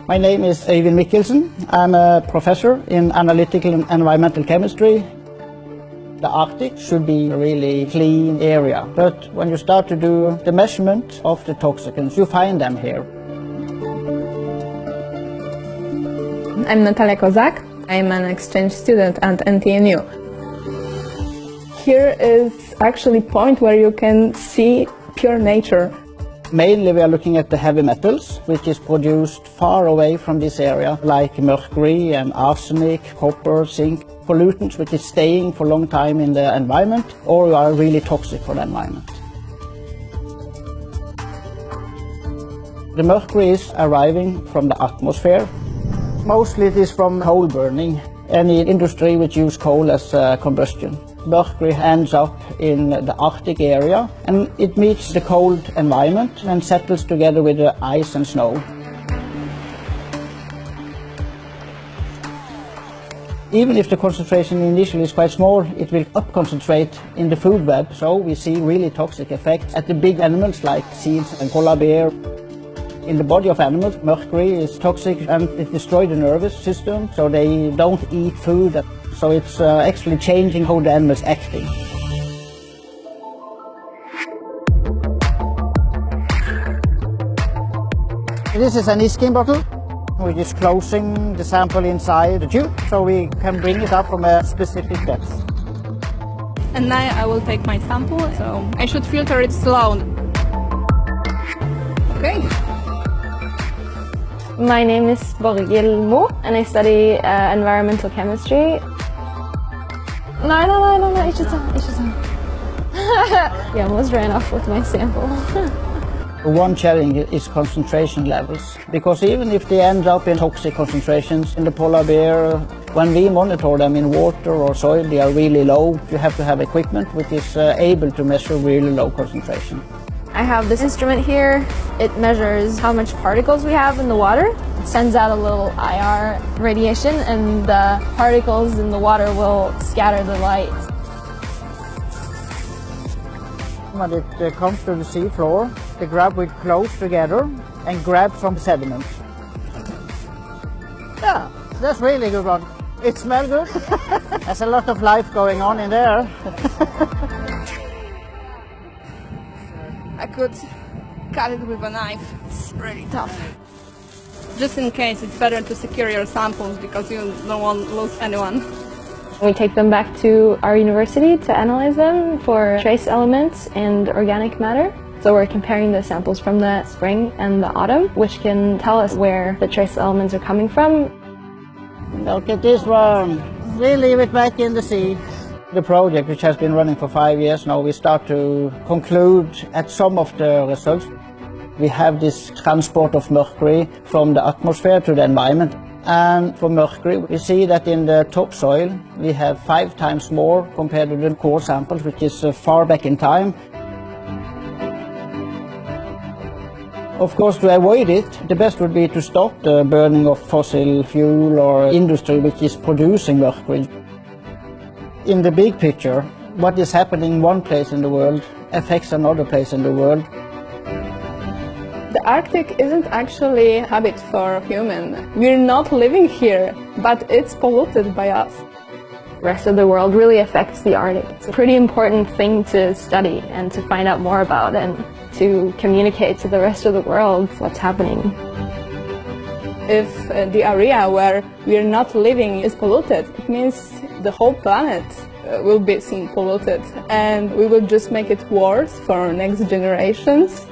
My name is Øyvind Mikkelsen. I'm a professor in analytical and environmental chemistry. The Arctic should be a really clean area, but when you start to do the measurement of the toxicants, you find them here. I'm Natalia Kozak. I'm an exchange student at NTNU. Here is actually a point where you can see pure nature. Mainly we are looking at the heavy metals, which is produced far away from this area, like mercury and arsenic, copper, zinc, pollutants which is staying for a long time in the environment or are really toxic for the environment. The mercury is arriving from the atmosphere. Mostly it is from coal burning, any industry which use coal as combustion. Mercury ends up in the Arctic area and it meets the cold environment and settles together with the ice and snow. Even if the concentration initially is quite small, it will up-concentrate in the food web, so we see really toxic effects at the big animals like seals and polar bear. In the body of animals, mercury is toxic and it destroys the nervous system, so they don't eat food. So it's actually changing how the animal is acting. This is an Iskin bottle. We're just closing the sample inside the tube, so we can bring it up from a specific depth. And now I will take my sample, so I should filter it slowly. Okay. My name is Borghild Mo, and I study environmental chemistry. No, it's just Yeah, I almost ran off with my sample. One challenge is concentration levels, because even if they end up in toxic concentrations in the polar bear, when we monitor them in water or soil, they are really low. You have to have equipment which is able to measure really low concentration. I have this instrument here. It measures how much particles we have in the water. It sends out a little IR radiation, and the particles in the water will scatter the light. When it comes to the sea floor, the grab will close together and grab from sediment. Yeah, that's really good one. It smells good. There's a lot of life going on in there. I could cut it with a knife. It's really tough. Just in case, it's better to secure your samples because you don't want to lose anyone. We take them back to our university to analyze them for trace elements and organic matter. So we're comparing the samples from the spring and the autumn, which can tell us where the trace elements are coming from. Look at this one. We leave it back in the sea. The project, which has been running for 5 years now, we start to conclude at some of the results. We have this transport of mercury from the atmosphere to the environment. And for mercury, we see that in the topsoil, we have 5 times more compared to the core samples, which is far back in time. Of course, to avoid it, the best would be to stop the burning of fossil fuel or industry which is producing mercury. In the big picture, what is happening in one place in the world affects another place in the world. The Arctic isn't actually a habit for humans. We're not living here, but it's polluted by us. The rest of the world really affects the Arctic. It's a pretty important thing to study and to find out more about and to communicate to the rest of the world what's happening. If the area where we're not living is polluted, it means the whole planet will be seen polluted, and we will just make it worse for next generations.